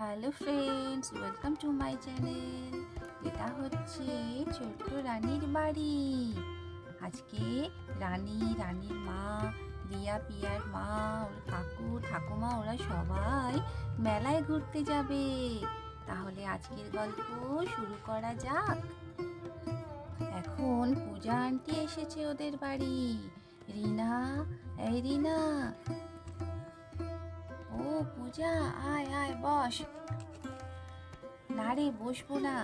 Hello friends, welcome to my channel. এটা হচ্ছে ছোট্ট রানীর বাড়ি। আজকে রানীর মা, রিয়া পিয়ার মা, ওর কাকু ঠাকুমা ওরা সবাই মেলায় ঘুরতে যাবে। তাহলে আজকের গল্প শুরু করা যাক। এখন পূজা আন্টি এসেছে ওদের বাড়ি। রিনা, এই রিনা। ও পূজা, আয় আয় বস। না রে, বসবো না,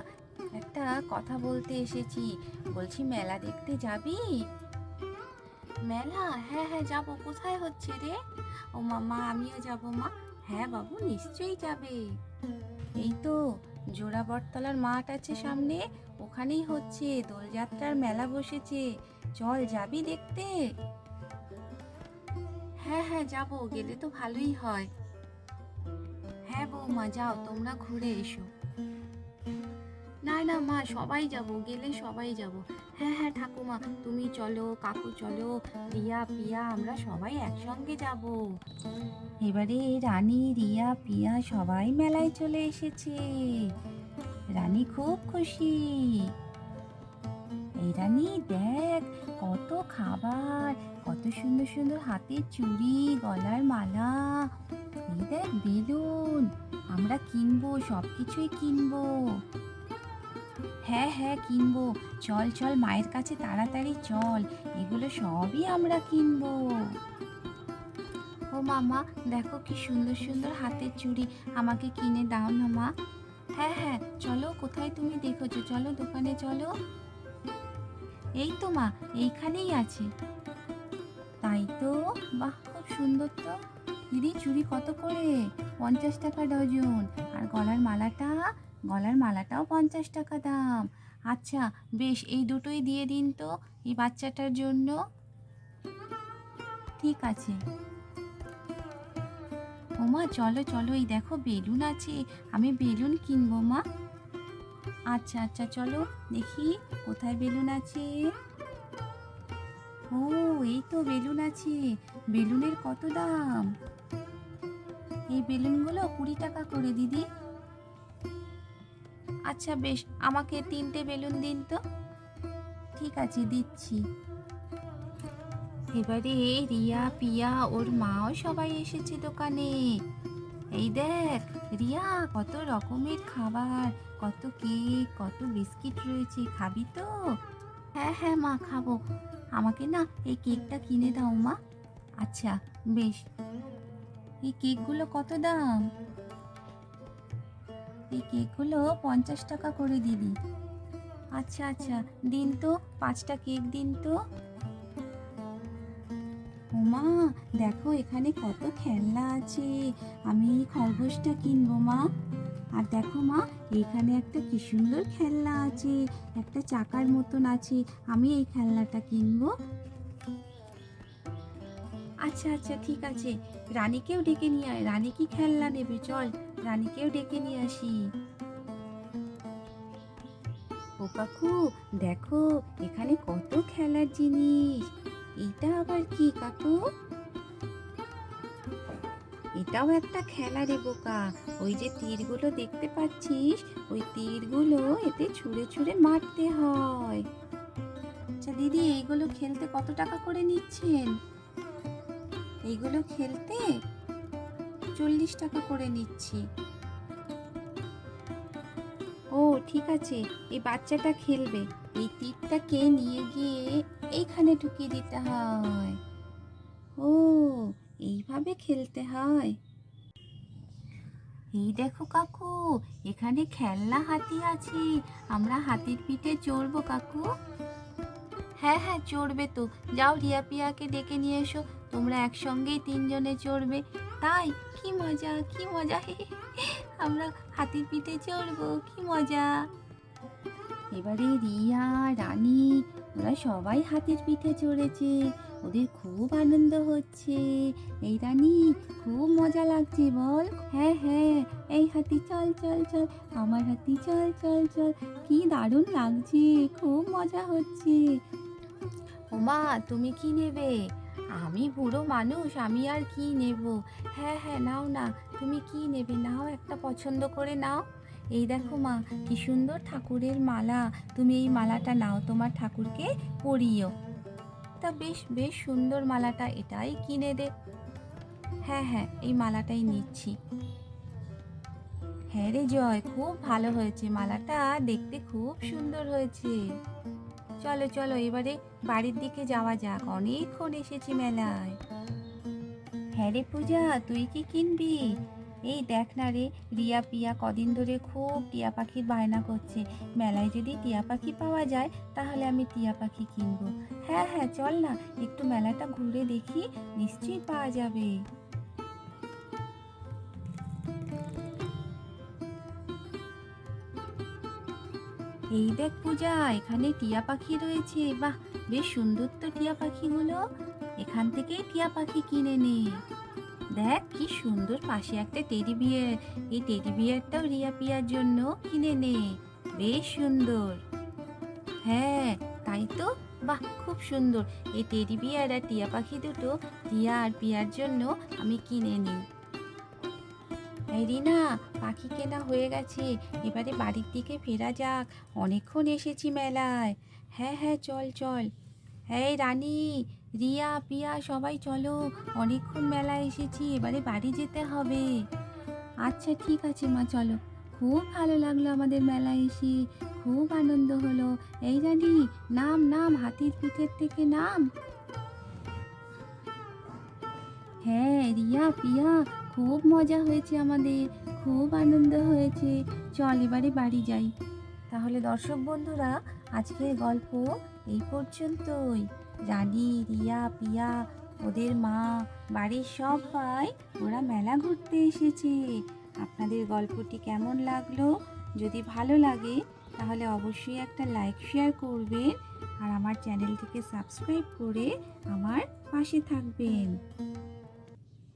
একটা কথা বলতে এসেছি। বলছি মেলা দেখতে যাবি? মেলা? হ্যাঁ হ্যাঁ যাবো। কোথায় হচ্ছে রে? ও মামা, আমিও যাবো মা। হ্যাঁ বাবু, নিশ্চয়ই যাবে। এই তো জোড়া বটতলার মাঠ আছে সামনে, ওখানেই হচ্ছে দোলযাত্রার মেলা বসেছে। চল, যাবি দেখতে? হ্যাঁ হ্যাঁ যাবো, গেলে তো ভালোই হয়। হ্যাঁ বৌমা, যাও তোমরা ঘুরে এসো। না না মা, সবাই যাব, গেলে সবাই যাব। হ্যাঁ হ্যাঁ ঠাকুমা, তুমি চলো, কাকু চলো, রিয়া পিয়া আমরা সবাই একসঙ্গে যাব। এবারে রানী, রিয়া পিয়া সবাই মেলায় চলে এসেছে। রানী খুব খুশি। এই রানী দেখ, কত খাবার, কত সুন্দর সুন্দর হাতের চুড়ি, গলার মালা, এই দেখ বেলুন। আমরা কিনবো, সব কিছুই কিনবো। হ্যাঁ হ্যাঁ কিনবো। চল চল, মায়ের কাছে তাড়াতাড়ি চল, এগুলো সবই আমরা কিনবো। ও মামা, দেখো কি সুন্দর সুন্দর হাতের চুড়ি, আমাকে কিনে দাও না মা। হ্যাঁ হ্যাঁ চলো, কোথায় তুমি দেখেছো, চলো দোকানে চলো। এই তো মা, এইখানেই আছে। তাই তো, বাহ খুব সুন্দর তো। দিদি, চুড়ি কত করে? 50 টাকা ডজন। আর গলার মালাটাও 50 টাকা দাম। আচ্ছা বেশ, এই দুটোই দিয়ে দিন তো, এই বাচ্চাটার জন্য। ঠিক আছে। ওমা চলো চলো, এই দেখো বেলুন আছে, আমি বেলুন কিনবো মা। আচ্ছা আচ্ছা চলো, দেখি কোথায় বেলুন আছে। ও, এই তো বেলুন আছে। বেলুনের কত দাম? এই বেলুনগুলো 20 টাকা করে দিদি। আচ্ছা বেশ, আমাকে 3টে বেলুন দিন তো। ঠিক আছে, দিচ্ছি। এবারে রিয়া পিয়া ওর মাও সবাই এসেছে দোকানে। এই দেখ রিয়া, কত রকমের খাবার, কত কেক, কত বিস্কিট রয়েছে, খাবি তো? হ্যাঁ হ্যাঁ মা, খাবো। আমাকে না এই কেকটা কিনে দাও মা। আচ্ছা বেশ। এই কেকগুলো কত দাম? এই কেকগুলো 50 টাকা করে দিদি। আচ্ছা আচ্ছা, দিন তো, 5টা কেক দিন তো। ওমা, দেখো এখানে কত খেলনা আছে, আমি এই খরগোশটা কিনবো মা। আর দেখো মা, এখানে একটা কি সুন্দর খেলনা আছে, একটা চাকার মতন আছে, আমি এই খেলনাটা কিনবো। আচ্ছা আচ্ছা ঠিক আছে, রানীকেও ডেকে নিয়ে আয়, রানী কি খেলনা নেবে, চল রানীকেও ডেকে নিয়ে আসি। ও কাকু, দেখো এখানে কত খেলার জিনিস। এটা আবার কি কাকু? এটাও একটা খেলা রে বোকা। ওই যে তীরগুলো দেখতে পাচ্ছিস, ওই তীরগুলো এতে ছুঁড়ে ছুঁড়ে মারতে হয়। আচ্ছা দিদি, এইগুলো খেলতে কত টাকা করে নিচ্ছেন? এইগুলো খেলতে 40 টাকা করে নিচ্ছি। ও ঠিক আছে, এই বাচ্চাটা খেলবে, এই তীরটাকে নিয়ে গিয়ে এইখানে ঢুকিয়ে দিতে হয়। ও, এইভাবে খেলতে হয়। এই দেখো কাকু, এখানে খেলনা হাতি আছে, আমরা হাতির পিঠে চড়বো কাকু। হ্যাঁ হ্যাঁ চড়বে তো, যাও রিয়া পিয়াকে ডেকে নিয়ে এসো, তোমরা একসঙ্গেই 3 জনে চড়বে। তাই? কি মজা কি মজা, আমরা হাতির পিঠে চড়বো, কি মজা। এবারে রিয়া, রানী ওরা সবাই হাতির পিঠে চড়েছে, ওদের খুব আনন্দ হচ্ছে। এই রানী, খুব মজা লাগছে বল? হ্যাঁ হ্যাঁ, এই হাতি চল চল চল, আমার হাতি চল চল চল, কি দারুণ লাগছে, খুব মজা হচ্ছে। ওমা, তুমি কি নেবে? আমি বুড়ো মানুষ, আমি আর কি নেব? হ্যাঁ হ্যাঁ, নাও না, তুমি কি নেবে নাও, একটা পছন্দ করে নাও। এই দেখো মা, কি সুন্দর ঠাকুরের মালা, তুমি এই মালাটা নাও, তোমার ঠাকুরকে পরিও। তা বেশ বেশ সুন্দর মালাটা, এটাই কিনে দে। হ্যাঁ হ্যাঁ, এই মালাটাই নিচ্ছি। হ্যাঁ রে জয়, খুব ভালো হয়েছে মালাটা, দেখতে খুব সুন্দর হয়েছে। চলো চলো, এবারে বাড়ির দিকে যাওয়া যাক, অনেকক্ষণ এসেছি মেলায়। হ্যাঁ রে পূজা, তুই কি কিনবি? এই দেখ না রে, রিয়া পিয়া কদিন ধরে খুব টিয়া পাখির বায়না করছে। মেলায় যদি টিয়া পাখি পাওয়া যায় তাহলে আমি টিয়া পাখি কিনবো। হ্যাঁ হ্যাঁ, চল না, একটু মেলাটা ঘুরে দেখি, নিশ্চয়ই পাওয়া যাবে। এই দেখ পূজা, এখানে টিয়া পাখি রয়েছে, বাহ, বেশ সুন্দর তো টিয়া পাখিগুলো। এখান থেকেই টিয়া পাখি কিনে নে। দেখ কি সুন্দর, পাশে একটা টেডি বিয়ার, এই টেডি বিয়ারটাও রিয়া পিয়ার জন্য কিনে নে, বেশ সুন্দর। হ্যাঁ, তাই তো, বাহ খুব সুন্দর। এই টেডি বিয়ার আর টিয়া পাখি দুটো রিয়া আর পিয়ার জন্য আমি কিনে নিই। এই রিনা, পাখি কেনা হয়ে গেছে, এবারে বাড়ির দিকে ফেরা যাক, অনেকক্ষণ এসেছি মেলায়। হ্যাঁ হ্যাঁ, চল চল। এই রানী, রিয়া পিয়া সবাই চলো, অনেকক্ষণ মেলায় এসেছি, এবারে বাড়ি যেতে হবে। আচ্ছা ঠিক আছে মা, চলো। খুব ভালো লাগলো আমাদের মেলায় এসে, খুব আনন্দ হলো। এই রানী, নাম নাম, হাতির পিঠের থেকে নাম। হ্যাঁ রিয়া পিয়া, খুব মজা হয়েছে আমাদের, খুব আনন্দ হয়েছে। চল এবারে বাড়ি যাই। তাহলে দর্শক বন্ধুরা, আজকের গল্প এই পর্যন্তই। রানী, রিয়া পিয়া, ওদের মা, বাড়ির সবাই, ওরা মেলা ঘুরতে এসেছে। আপনাদের গল্পটি কেমন লাগলো? যদি ভালো লাগে তাহলে অবশ্যই একটা লাইক শেয়ার করবেন, আর আমার চ্যানেলটিকে সাবস্ক্রাইব করে আমার পাশে থাকবেন।